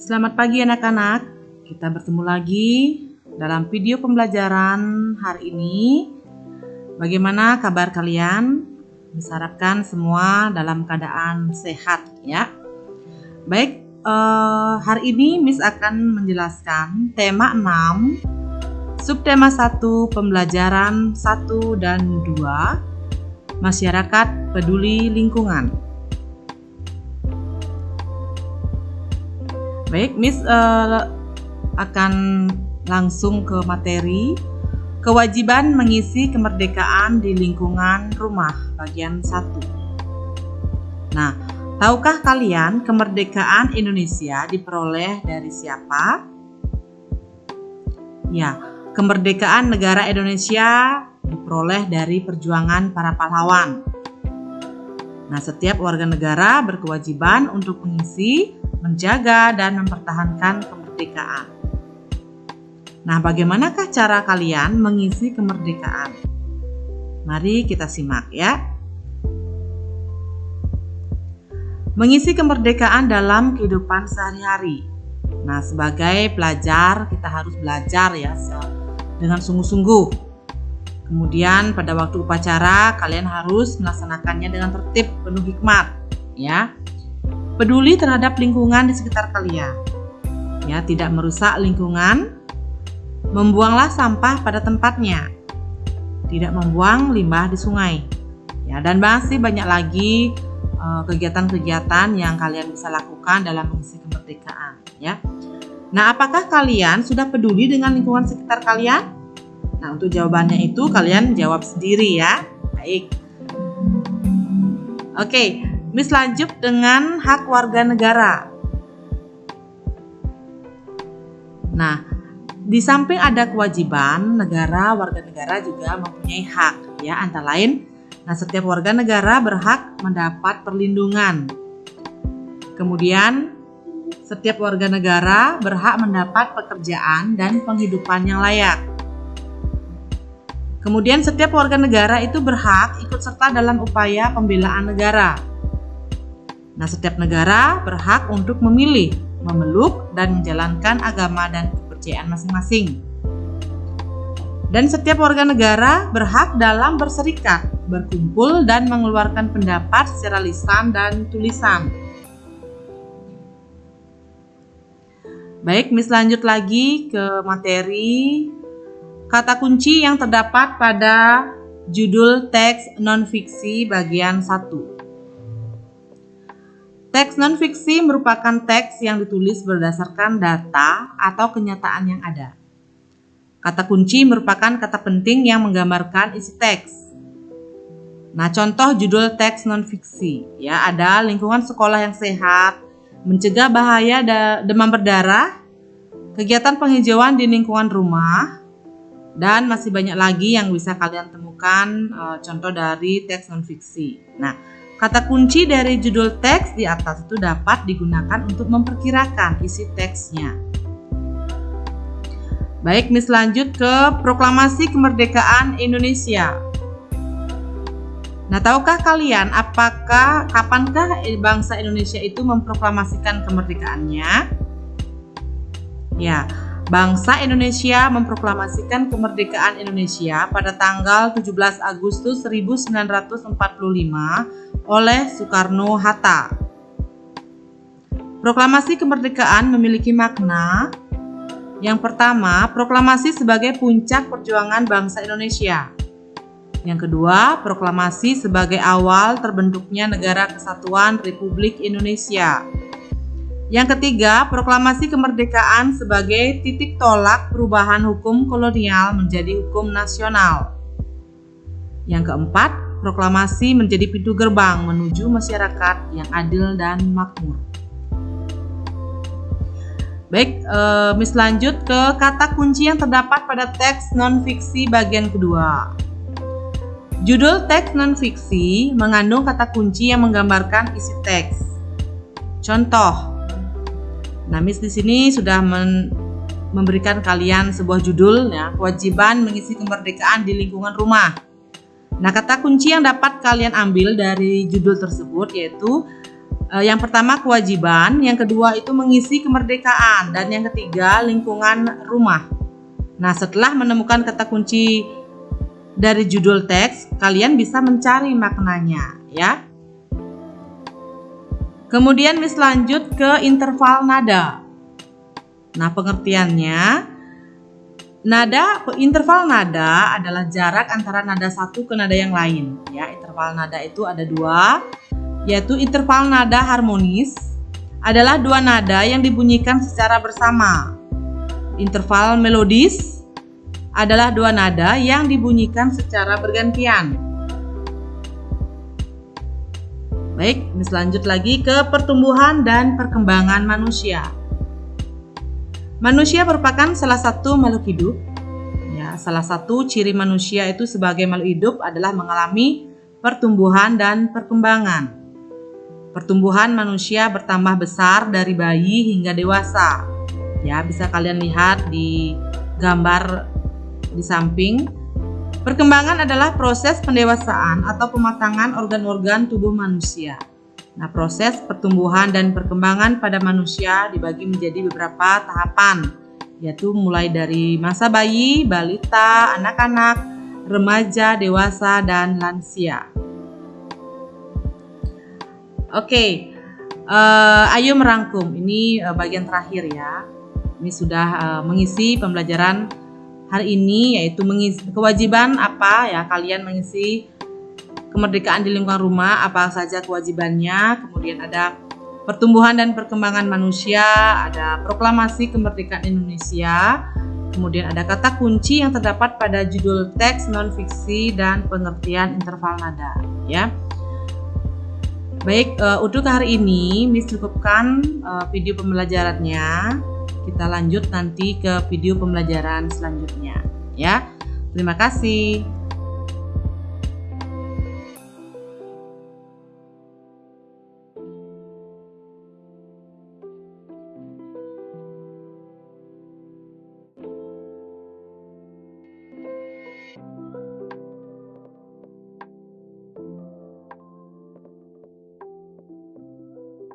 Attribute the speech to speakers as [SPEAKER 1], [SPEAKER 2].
[SPEAKER 1] Selamat pagi anak-anak, kita bertemu lagi dalam video pembelajaran hari ini. Bagaimana kabar kalian? Bisa harapkan semua dalam keadaan sehat ya. Baik, hari ini Miss akan menjelaskan tema 6, subtema 1 pembelajaran 1 dan 2, masyarakat peduli lingkungan. Baik, Miss akan langsung ke materi kewajiban mengisi kemerdekaan di lingkungan rumah bagian 1. Nah, tahukah kalian kemerdekaan Indonesia diperoleh dari siapa? Ya, kemerdekaan negara Indonesia diperoleh dari perjuangan para pahlawan. Nah, setiap warga negara berkewajiban untuk mengisi, menjaga, dan mempertahankan kemerdekaan. Nah, bagaimanakah cara kalian mengisi kemerdekaan? Mari kita simak ya. Mengisi kemerdekaan dalam kehidupan sehari-hari. Nah, sebagai pelajar kita harus belajar ya dengan sungguh-sungguh. Kemudian pada waktu upacara kalian harus melaksanakannya dengan tertib, penuh hikmat ya. Peduli terhadap lingkungan di sekitar kalian. Ya, tidak merusak lingkungan. Membuanglah sampah pada tempatnya. Tidak membuang limbah di sungai. Ya, dan masih banyak lagi kegiatan-kegiatan yang kalian bisa lakukan dalam mengisi kemerdekaan ya. Nah, apakah kalian sudah peduli dengan lingkungan sekitar kalian? Nah, untuk jawabannya itu kalian jawab sendiri ya. Baik. Oke, Miss lanjut dengan hak warga negara. Nah, di samping ada kewajiban, warga negara juga mempunyai hak ya, antara lain. Nah, setiap warga negara berhak mendapat perlindungan. Kemudian, setiap warga negara berhak mendapat pekerjaan dan penghidupan yang layak. Kemudian setiap warga negara itu berhak ikut serta dalam upaya pembelaan negara. Nah, setiap negara berhak untuk memilih, memeluk, dan menjalankan agama dan kepercayaan masing-masing. Dan setiap warga negara berhak dalam berserikat, berkumpul, dan mengeluarkan pendapat secara lisan dan tulisan. Baik, Miss lanjut lagi ke materi kata kunci yang terdapat pada judul teks non-fiksi bagian 1. Teks non-fiksi merupakan teks yang ditulis berdasarkan data atau kenyataan yang ada. Kata kunci merupakan kata penting yang menggambarkan isi teks. Nah, contoh judul teks non-fiksi ya, ada lingkungan sekolah yang sehat, mencegah bahaya demam berdarah, kegiatan penghijauan di lingkungan rumah, dan masih banyak lagi yang bisa kalian temukan contoh dari teks non-fiksi. Nah, kata kunci dari judul teks di atas itu dapat digunakan untuk memperkirakan isi teksnya. Baik, Miss lanjut ke proklamasi kemerdekaan Indonesia. Nah, tahukah kalian kapankah bangsa Indonesia itu memproklamasikan kemerdekaannya? Ya, bangsa Indonesia memproklamasikan kemerdekaan Indonesia pada tanggal 17 Agustus 1945 oleh Soekarno-Hatta. Proklamasi kemerdekaan memiliki makna. Yang pertama, proklamasi sebagai puncak perjuangan bangsa Indonesia. Yang kedua, proklamasi sebagai awal terbentuknya Negara Kesatuan Republik Indonesia. Yang ketiga, proklamasi kemerdekaan sebagai titik tolak perubahan hukum kolonial menjadi hukum nasional. Yang keempat, proklamasi menjadi pintu gerbang menuju masyarakat yang adil dan makmur. Baik, Miss lanjut ke kata kunci yang terdapat pada teks non-fiksi bagian kedua. Judul teks non-fiksi mengandung kata kunci yang menggambarkan isi teks. Contoh. Nah, Miss di sini sudah memberikan kalian sebuah judul ya, kewajiban mengisi kemerdekaan di lingkungan rumah. Nah, kata kunci yang dapat kalian ambil dari judul tersebut yaitu Yang pertama kewajiban, yang kedua itu mengisi kemerdekaan, dan yang ketiga lingkungan rumah. Nah, setelah menemukan kata kunci dari judul teks, kalian bisa mencari maknanya, ya. Kemudian Miss lanjut ke interval nada. Nah, pengertiannya, interval nada adalah jarak antara nada satu ke nada yang lain. Ya, interval nada itu ada dua, yaitu interval nada harmonis adalah dua nada yang dibunyikan secara bersama. Interval melodis adalah dua nada yang dibunyikan secara bergantian. Baik, Miss lanjut lagi ke pertumbuhan dan perkembangan manusia. Manusia merupakan salah satu makhluk hidup. Ya, salah satu ciri manusia itu sebagai makhluk hidup adalah mengalami pertumbuhan dan perkembangan. Pertumbuhan manusia bertambah besar dari bayi hingga dewasa. Ya, bisa kalian lihat di gambar di samping. Perkembangan adalah proses pendewasaan atau pematangan organ-organ tubuh manusia. Nah, proses pertumbuhan dan perkembangan pada manusia dibagi menjadi beberapa tahapan, yaitu mulai dari masa bayi, balita, anak-anak, remaja, dewasa, dan lansia. Oke, ayo merangkum. Ini bagian terakhir ya. Ini sudah mengisi pembelajaran hari ini, yaitu mengisi kewajiban apa ya, kalian mengisi kemerdekaan di lingkungan rumah, apa saja kewajibannya. Kemudian ada pertumbuhan dan perkembangan manusia, ada proklamasi kemerdekaan Indonesia, kemudian ada kata kunci yang terdapat pada judul teks non-fiksi dan pengertian interval nada ya. Baik, untuk hari ini Miss cukupkan video pembelajarannya. Kita lanjut nanti ke video pembelajaran selanjutnya ya. Terima kasih.